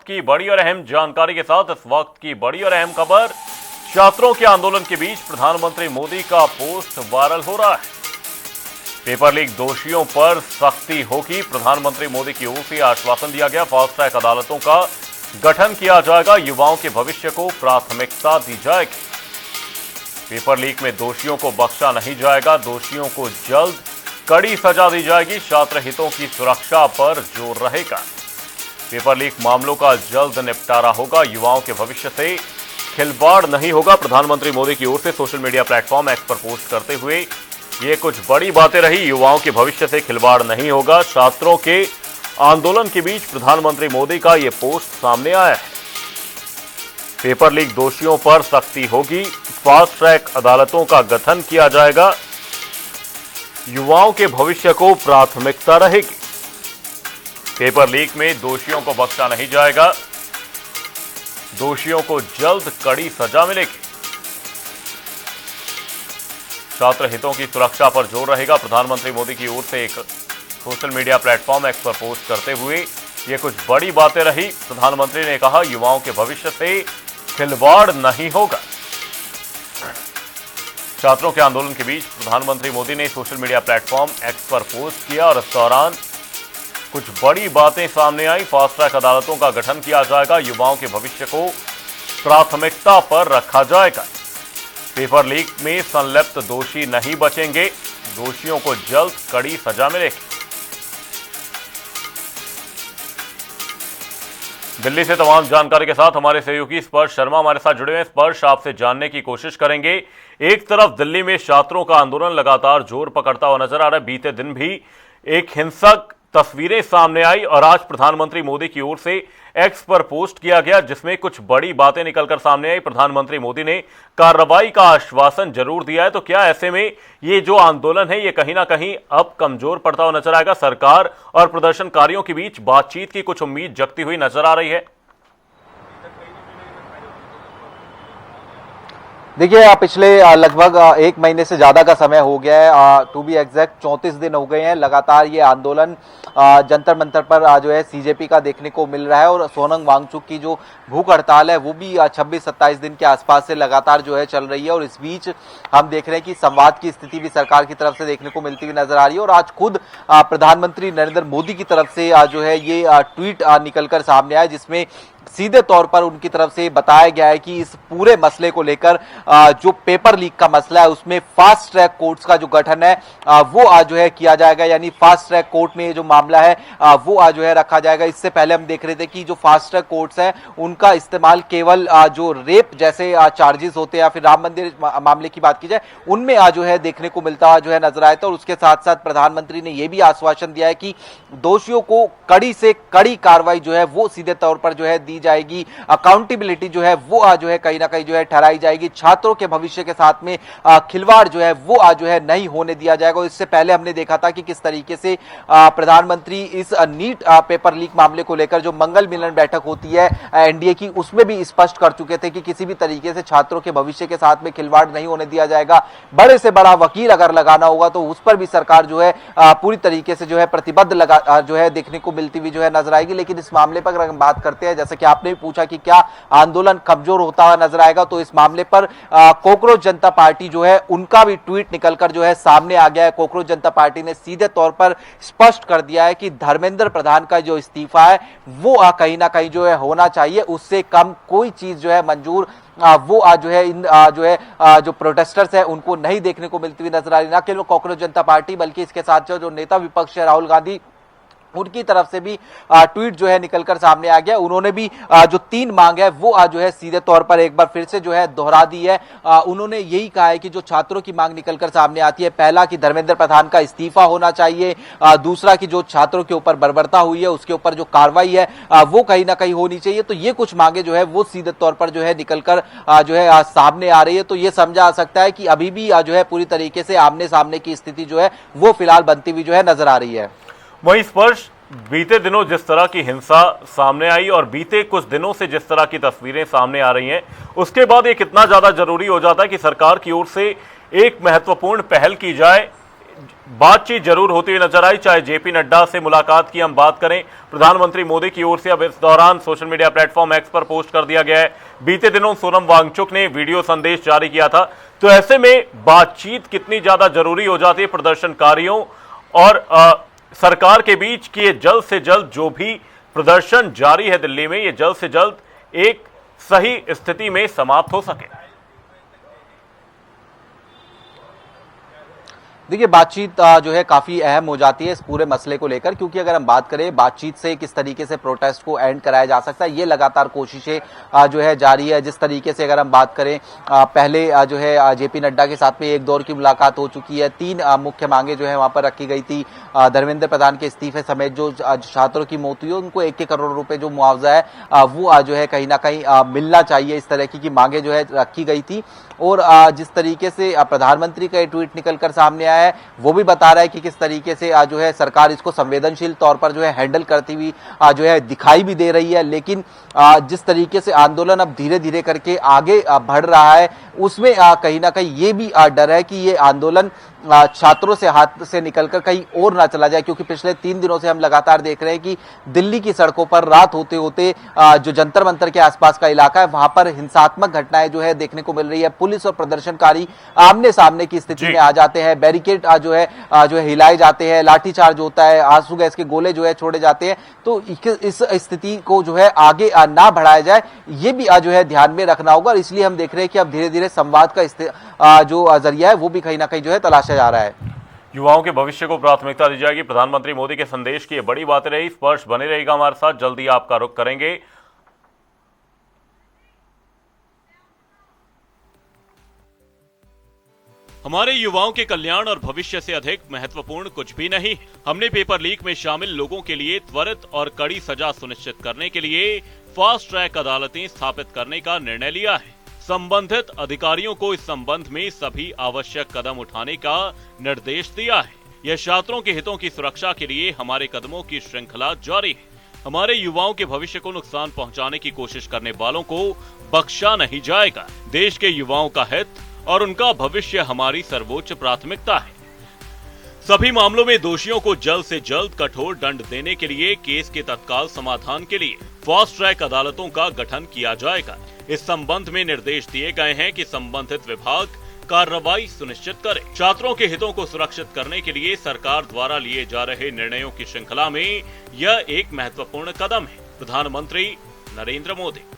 की बड़ी और अहम जानकारी के साथ इस वक्त की बड़ी और अहम खबर। छात्रों के आंदोलन के बीच प्रधानमंत्री मोदी का पोस्ट वायरल हो रहा है। पेपर लीक दोषियों पर सख्ती होगी। प्रधानमंत्री मोदी की ओर से आश्वासन दिया गया, फास्ट ट्रैक अदालतों का गठन किया जाएगा, युवाओं के भविष्य को प्राथमिकता दी जाएगी। पेपर लीक में दोषियों को बख्शा नहीं जाएगा, दोषियों को जल्द कड़ी सजा दी जाएगी। छात्र हितों की सुरक्षा पर जोर रहेगा। पेपर लीक मामलों का जल्द निपटारा होगा, युवाओं के भविष्य से खिलवाड़ नहीं होगा। प्रधानमंत्री मोदी की ओर से सोशल मीडिया प्लेटफॉर्म एक्स पर पोस्ट करते हुए ये कुछ बड़ी बातें रही। युवाओं के भविष्य से खिलवाड़ नहीं होगा। छात्रों के आंदोलन के बीच प्रधानमंत्री मोदी का ये पोस्ट सामने आया है। पेपर लीक दोषियों पर सख्ती होगी, फास्ट ट्रैक अदालतों का गठन किया जाएगा, युवाओं के भविष्य को प्राथमिकता रहेगी। पेपर लीक में दोषियों को बख्शा नहीं जाएगा, दोषियों को जल्द कड़ी सजा मिलेगी। छात्र हितों की सुरक्षा पर जोर रहेगा। प्रधानमंत्री मोदी की ओर से एक सोशल मीडिया प्लेटफॉर्म एक्स पर पोस्ट करते हुए ये कुछ बड़ी बातें रही। प्रधानमंत्री ने कहा, युवाओं के भविष्य से खिलवाड़ नहीं होगा। छात्रों के आंदोलन के बीच प्रधानमंत्री मोदी ने सोशल मीडिया प्लेटफॉर्म एक्स पर पोस्ट किया और इस दौरान कुछ बड़ी बातें सामने आई। फास्ट ट्रैक अदालतों का गठन किया जाएगा, युवाओं के भविष्य को प्राथमिकता पर रखा जाएगा। पेपर लीक में संलिप्त दोषी नहीं बचेंगे, दोषियों को जल्द कड़ी सजा मिलेगी। दिल्ली से तमाम जानकारी के साथ हमारे सहयोगी स्पर्श शर्मा हमारे साथ जुड़े हुए हैं। स्पर्श, आपसे जानने की कोशिश करेंगे, एक तरफ दिल्ली में छात्रों का आंदोलन लगातार जोर पकड़ता हुआ नजर आ रहा है। बीते दिन भी एक हिंसक तस्वीरें सामने आई और आज प्रधानमंत्री मोदी की ओर से एक्स पर पोस्ट किया गया, जिसमें कुछ बड़ी बातें निकलकर सामने आई। प्रधानमंत्री मोदी ने कार्रवाई का आश्वासन जरूर दिया है, तो क्या ऐसे में ये जो आंदोलन है ये कहीं ना कहीं अब कमजोर पड़ता हुआ नजर आएगा? सरकार और प्रदर्शनकारियों के बीच बातचीत की कुछ उम्मीद जगती हुई नजर आ रही है। देखिए, पिछले लगभग 1 महीने से ज्यादा का समय हो गया है, टू बी एग्जैक्ट 34 दिन हो गए हैं लगातार ये आंदोलन जंतर मंतर पर जो है सीजेपी का देखने को मिल रहा है। और सोनम वांगचुक की जो भूख हड़ताल है वो भी 26-27 दिन के आसपास से लगातार जो है चल रही है। और इस बीच हम देख रहे हैं कि संवाद की स्थिति भी सरकार की तरफ से देखने को मिलती हुई नजर आ रही है। और आज खुद प्रधानमंत्री नरेंद्र मोदी की तरफ से जो है ये ट्वीट निकलकर सामने आया, जिसमें सीधे तौर पर उनकी तरफ से बताया गया है कि इस पूरे मसले को लेकर जो पेपर लीक का मसला है उसमें फास्ट ट्रैक कोर्ट्स का जो गठन है वो आज जो है किया जाएगा, यानी फास्ट ट्रैक कोर्ट में जो मामला है वो आज जो है रखा जाएगा। इससे पहले हम देख रहे थे कि जो फास्ट ट्रैक कोर्ट्स हैं उनका इस्तेमाल केवल जो रेप जैसे चार्जेस होते हैं या फिर राम मंदिर मामले की बात की जाए उनमें आज जो है देखने को मिलता जो है नजर आया था। और उसके साथ साथ प्रधानमंत्री ने यह भी आश्वासन दिया है कि दोषियों को कड़ी से कड़ी कार्रवाई जो है वो सीधे तौर पर जो है दी जाएगी, अकाउंटेबिलिटी जो है वो आज जो है कहीं ना कहीं जो है ठहराई जाएगी। छात्रों के भविष्य के साथ में खिलवाड़ जो है वो आज जो है नहीं होने दिया जाएगा। इससे पहले हमने देखा था कि किस तरीके से प्रधानमंत्री इस नीट पेपर लीक मामले को लेकर जो मंगल मिलन बैठक होती है एनडीए की, उसमें भी स्पष्ट कर चुके थे कि किसी भी तरीके से छात्रों के भविष्य के साथ में खिलवाड़ नहीं होने दिया जाएगा। बड़े से बड़ा वकील अगर लगाना होगा तो उस पर भी सरकार जो है पूरी तरीके से जो है प्रतिबद्ध जो है देखने को मिलती हुई जो है नजर आएगी। लेकिन इस मामले पर अगर हम बात करते हैं, जैसे कि आपने भी पूछा कि क्या आंदोलन कमजोर होता हुआ नजर आएगा, तो इस मामले पर कॉकरोच जनता पार्टी जो है उनका भी ट्वीट निकलकर जो है सामने आ गया है। कॉकरोच जनता पार्टी ने सीधे तौर पर स्पष्ट कर दिया है कि धर्मेंद्र प्रधान का जो इस्तीफा है वो कहीं ना कहीं जो है होना चाहिए, उससे कम कोई चीज जो है मंजूर वो आज जो है इन जो है जो प्रोटेस्टर्स है उनको नहीं देखने को मिलती हुई नजर आ रही। ना केवल कॉकरोच जनता पार्टी बल्कि इसके साथ जो नेता विपक्ष है राहुल गांधी, उनकी तरफ से भी ट्वीट जो है निकलकर सामने आ गया। उन्होंने भी जो 3 मांग है वो जो है सीधे तौर पर एक बार फिर से जो है दोहरा दी है। उन्होंने यही कहा है कि जो छात्रों की मांग निकलकर सामने आती है, पहला कि धर्मेंद्र प्रधान का इस्तीफा होना चाहिए, दूसरा कि जो छात्रों के ऊपर बर्बरता हुई है उसके ऊपर जो कार्रवाई है वो कहीं ना कहीं होनी चाहिए। तो ये कुछ मांगे जो है वो सीधे तौर पर जो है निकलकर जो है सामने आ रही है। तो ये समझा जा सकता है कि अभी भी जो है पूरी तरीके से आमने सामने की स्थिति जो है वो फिलहाल बनती हुई जो है नजर आ रही है। वहीं स्पर्श, बीते दिनों जिस तरह की हिंसा सामने आई और बीते कुछ दिनों से जिस तरह की तस्वीरें सामने आ रही हैं, उसके बाद ये कितना ज्यादा जरूरी हो जाता है कि सरकार की ओर से एक महत्वपूर्ण पहल की जाए बातचीत जरूर होती हुई नजर आई, चाहे जेपी नड्डा से मुलाकात की हम बात करें। प्रधानमंत्री मोदी की ओर से अब इस दौरान सोशल मीडिया प्लेटफॉर्म एक्स पर पोस्ट कर दिया गया है। बीते दिनों सोनम वांगचुक ने वीडियो संदेश जारी किया था। तो ऐसे में बातचीत कितनी ज्यादा जरूरी हो जाती है प्रदर्शनकारियों और सरकार के बीच कि ये जल्द से जल्द जो भी प्रदर्शन जारी है दिल्ली में, ये जल्द से जल्द एक सही स्थिति में समाप्त हो सके। देखिए, बातचीत जो है काफी अहम हो जाती है इस पूरे मसले को लेकर, क्योंकि अगर हम बात करें बातचीत से किस तरीके से प्रोटेस्ट को एंड कराया जा सकता है, ये लगातार कोशिशें जो है जारी है। जिस तरीके से अगर हम बात करें, पहले जो है जेपी नड्डा के साथ में एक दौर की मुलाकात हो चुकी है। 3 मुख्य मांगे जो है वहां पर रखी गई थी। धर्मेंद्र प्रधान के इस्तीफे समेत जो छात्रों की मौत हुई है उनको 1 करोड़ रुपए जो मुआवजा है वो जो है कहीं ना कहीं मिलना चाहिए, इस तरह की मांगे जो है रखी गई थी। और जिस तरीके से प्रधानमंत्री का ट्वीट निकलकर सामने आया है, वो भी बता रहा है कि किस तरीके से जो है सरकार इसको संवेदनशील तौर पर जो है हैंडल करती हुई जो है दिखाई भी दे रही है। लेकिन जिस तरीके से आंदोलन अब धीरे धीरे करके आगे बढ़ रहा है, उसमें कहीं ना कहीं ये भी डर है कि ये आंदोलन छात्रों से हाथ से निकलकर कहीं और ना चला जाए, क्योंकि पिछले 3 दिनों से हम लगातार देख रहे हैं कि दिल्ली की सड़कों पर रात होते होते जो जंतर मंतर के आसपास का इलाका है वहां पर हिंसात्मक घटनाएं जो है देखने को मिल रही है। पुलिस और प्रदर्शनकारी आमने सामने की स्थिति में आ जाते हैं, बैरिकेड जो है हिलाए जाते हैं, लाठीचार्ज होता है, आंसू गैस के गोले जो है छोड़े जाते हैं। तो इस स्थिति को जो है आगे ना बढ़ाया जाए, ये भी जो है ध्यान में रखना होगा। और इसलिए हम देख रहे हैं कि अब धीरे धीरे संवाद का जो जरिया है वो भी कहीं ना कहीं जो है तलाशा जा रहा है। युवाओं के भविष्य को प्राथमिकता दी जाएगी। प्रधानमंत्री मोदी के संदेश की ये बड़ी बातें रही। स्पर्श बने रहेगा हमारे साथ, जल्दी आपका रुख करेंगे। हमारे युवाओं के कल्याण और भविष्य से अधिक महत्वपूर्ण कुछ भी नहीं। हमने पेपर लीक में शामिल लोगों के लिए त्वरित और कड़ी सजा सुनिश्चित करने के लिए फास्ट ट्रैक अदालतें स्थापित करने का निर्णय लिया है। संबंधित अधिकारियों को इस संबंध में सभी आवश्यक कदम उठाने का निर्देश दिया है। यह छात्रों के हितों की सुरक्षा के लिए हमारे कदमों की श्रृंखला जारी है। हमारे युवाओं के भविष्य को नुकसान पहुंचाने की कोशिश करने वालों को बख्शा नहीं जाएगा। देश के युवाओं का हित और उनका भविष्य हमारी सर्वोच्च प्राथमिकता है। सभी मामलों में दोषियों को जल्द से जल्द कठोर दंड देने के लिए केस के तत्काल समाधान के लिए फास्ट ट्रैक अदालतों का गठन किया जाएगा। इस संबंध में निर्देश दिए गए हैं कि संबंधित विभाग कार्रवाई सुनिश्चित करे। छात्रों के हितों को सुरक्षित करने के लिए सरकार द्वारा लिए जा रहे निर्णयों की श्रृंखला में यह एक महत्वपूर्ण कदम है। प्रधानमंत्री नरेंद्र मोदी।